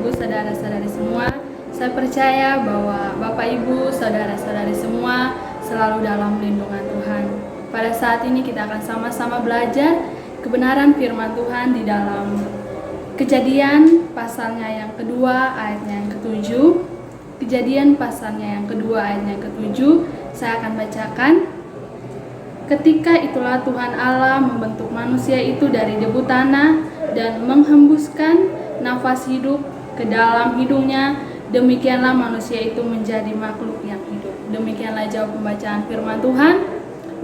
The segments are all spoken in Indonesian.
Ibu, saudara-saudari semua. Saya percaya bahwa Bapak Ibu, saudara-saudari semua selalu dalam lindungan Tuhan. Pada saat ini kita akan sama-sama belajar kebenaran firman Tuhan di dalam Kejadian pasalnya yang kedua ayatnya yang ketujuh. Kejadian pasalnya yang kedua ayatnya yang ketujuh. Saya akan bacakan. Ketika itulah Tuhan Allah membentuk manusia itu dari debu tanah dan menghembuskan nafas hidup ke dalam hidungnya. Demikianlah manusia itu menjadi makhluk yang hidup. Demikianlah jawab pembacaan firman Tuhan.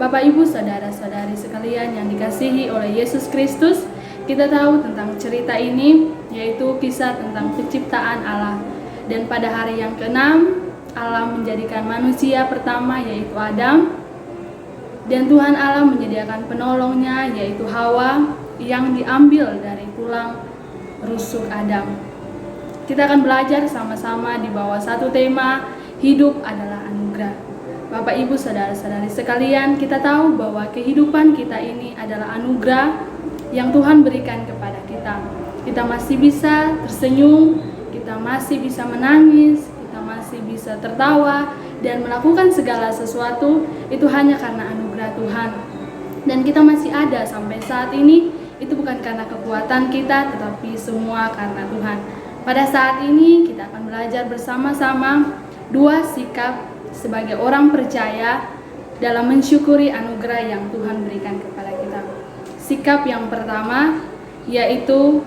Bapak Ibu saudara-saudari sekalian yang dikasihi oleh Yesus Kristus, kita tahu tentang cerita ini, yaitu kisah tentang penciptaan Allah. Dan pada hari yang ke-6 Allah menjadikan manusia pertama, yaitu Adam. Dan Tuhan Allah menyediakan penolongnya, yaitu Hawa, yang diambil dari tulang rusuk Adam. Kita akan belajar sama-sama di bawah satu tema, hidup adalah anugerah. Bapak Ibu saudara-saudari sekalian, kita tahu bahwa kehidupan kita ini adalah anugerah yang Tuhan berikan kepada kita. Kita masih bisa tersenyum, kita masih bisa menangis, kita masih bisa tertawa dan melakukan segala sesuatu itu hanya karena anugerah Tuhan. Dan kita masih ada sampai saat ini, itu bukan karena kekuatan kita, tetapi semua karena Tuhan. Pada saat ini kita akan belajar bersama-sama dua sikap sebagai orang percaya dalam mensyukuri anugerah yang Tuhan berikan kepada kita. Sikap yang pertama yaitu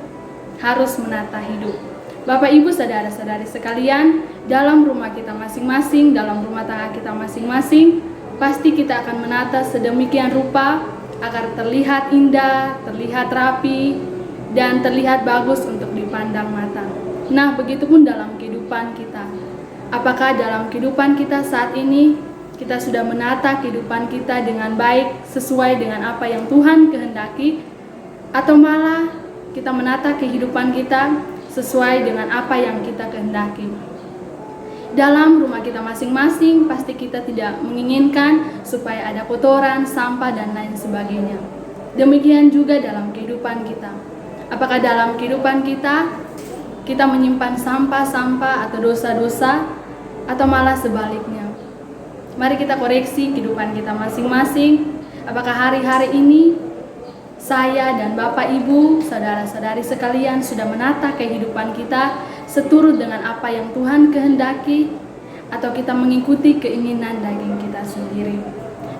harus menata hidup. Bapak Ibu saudara-saudari sekalian, dalam rumah kita masing-masing, dalam rumah tangga kita masing-masing, pasti kita akan menata sedemikian rupa agar terlihat indah, terlihat rapi, dan terlihat bagus untuk dipandang mata. Nah, begitupun dalam kehidupan kita. Apakah dalam kehidupan kita saat ini kita sudah menata kehidupan kita dengan baik sesuai dengan apa yang Tuhan kehendaki, atau malah kita menata kehidupan kita sesuai dengan apa yang kita kehendaki? Dalam rumah kita masing-masing pasti kita tidak menginginkan supaya ada kotoran, sampah, dan lain sebagainya. Demikian juga dalam kehidupan kita. Apakah dalam kehidupan kita menyimpan sampah-sampah atau dosa-dosa, atau malah sebaliknya? Mari kita koreksi kehidupan kita masing-masing. Apakah hari-hari ini saya dan Bapak Ibu, saudara-saudari sekalian sudah menata kehidupan kita seturut dengan apa yang Tuhan kehendaki, atau kita mengikuti keinginan daging kita sendiri?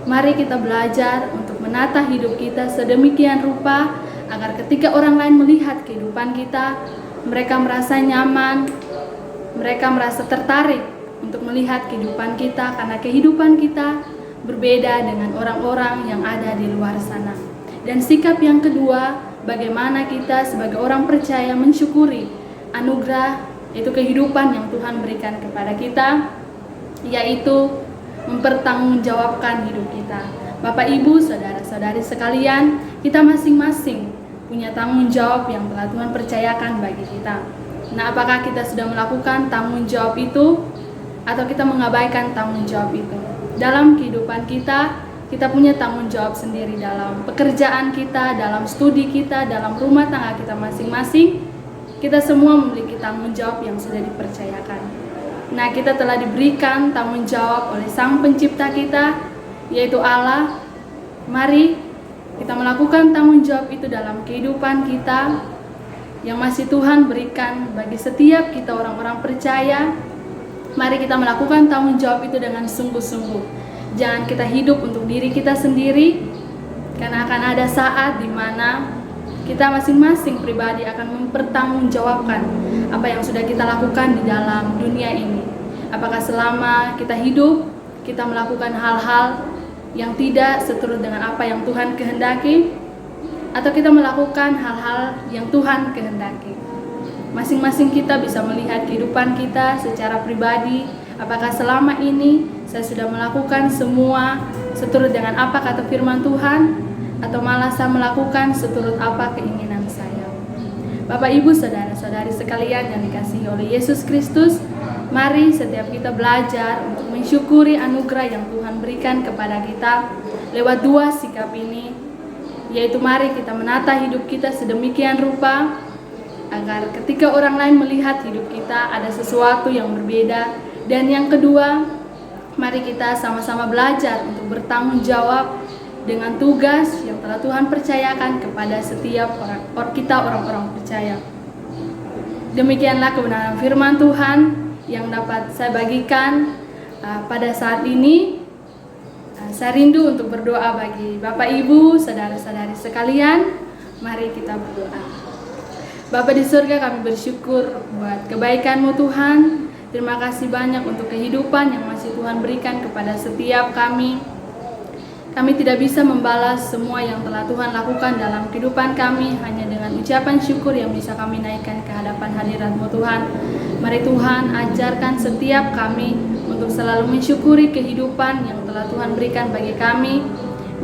Mari kita belajar untuk menata hidup kita sedemikian rupa agar ketika orang lain melihat kehidupan kita, mereka merasa nyaman, mereka merasa tertarik untuk melihat kehidupan kita, karena kehidupan kita berbeda dengan orang-orang yang ada di luar sana. Dan sikap yang kedua, bagaimana kita sebagai orang percaya mensyukuri anugerah, yaitu kehidupan yang Tuhan berikan kepada kita, yaitu mempertanggungjawabkan hidup kita. Bapak Ibu, saudara-saudari sekalian, kita masing-masing punya tanggung jawab yang telah Tuhan percayakan bagi kita. Nah, apakah kita sudah melakukan tanggung jawab itu, atau kita mengabaikan tanggung jawab itu? Dalam kehidupan kita punya tanggung jawab sendiri dalam pekerjaan kita, dalam studi kita, dalam rumah tangga kita masing-masing. Kita semua memiliki tanggung jawab yang sudah dipercayakan. Nah, kita telah diberikan tanggung jawab oleh Sang Pencipta kita, yaitu Allah. Mari kita melakukan tanggung jawab itu dalam kehidupan kita yang masih Tuhan berikan bagi setiap kita orang-orang percaya. Mari kita melakukan tanggung jawab itu dengan sungguh-sungguh. Jangan kita hidup untuk diri kita sendiri, karena akan ada saat di mana kita masing-masing pribadi akan mempertanggungjawabkan apa yang sudah kita lakukan di dalam dunia ini. Apakah selama kita hidup, kita melakukan hal-hal yang tidak seturut dengan apa yang Tuhan kehendaki, atau kita melakukan hal-hal yang Tuhan kehendaki? Masing-masing kita bisa melihat kehidupan kita secara pribadi. Apakah selama ini saya sudah melakukan semua seturut dengan apa kata firman Tuhan, atau malah saya melakukan seturut apa keinginan saya? Bapak Ibu saudara-saudari sekalian yang dikasihi oleh Yesus Kristus, mari setiap kita belajar untuk mensyukuri anugerah yang Tuhan berikan kepada kita lewat dua sikap ini, yaitu mari kita menata hidup kita sedemikian rupa agar ketika orang lain melihat hidup kita ada sesuatu yang berbeda. Dan yang kedua, mari kita sama-sama belajar untuk bertanggung jawab dengan tugas yang telah Tuhan percayakan kepada setiap orang-orang percaya. Demikianlah kebenaran firman Tuhan yang dapat saya bagikan pada saat ini. Saya rindu untuk berdoa bagi Bapak Ibu, saudara-saudari sekalian. Mari kita berdoa. Bapa di surga, kami bersyukur buat kebaikan-Mu Tuhan. Terima kasih banyak untuk kehidupan yang masih Tuhan berikan kepada setiap kami. Kami tidak bisa membalas semua yang telah Tuhan lakukan dalam kehidupan kami, hanya dengan ucapan syukur yang bisa kami naikkan ke hadapan hadirat-Mu Tuhan. Mari Tuhan ajarkan setiap kami untuk selalu mensyukuri kehidupan yang telah Tuhan berikan bagi kami.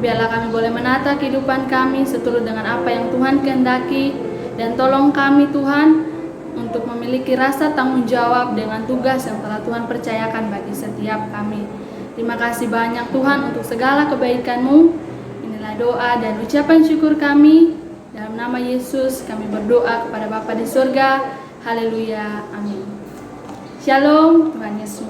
Biarlah kami boleh menata kehidupan kami seturut dengan apa yang Tuhan kehendaki. Dan tolong kami Tuhan untuk memiliki rasa tanggung jawab dengan tugas yang telah Tuhan percayakan bagi setiap kami. Terima kasih banyak Tuhan untuk segala kebaikan-Mu. Inilah doa dan ucapan syukur kami. Dalam nama Yesus kami berdoa kepada Bapa di surga. Haleluya. Amin. Shalom. Tuhan Yesus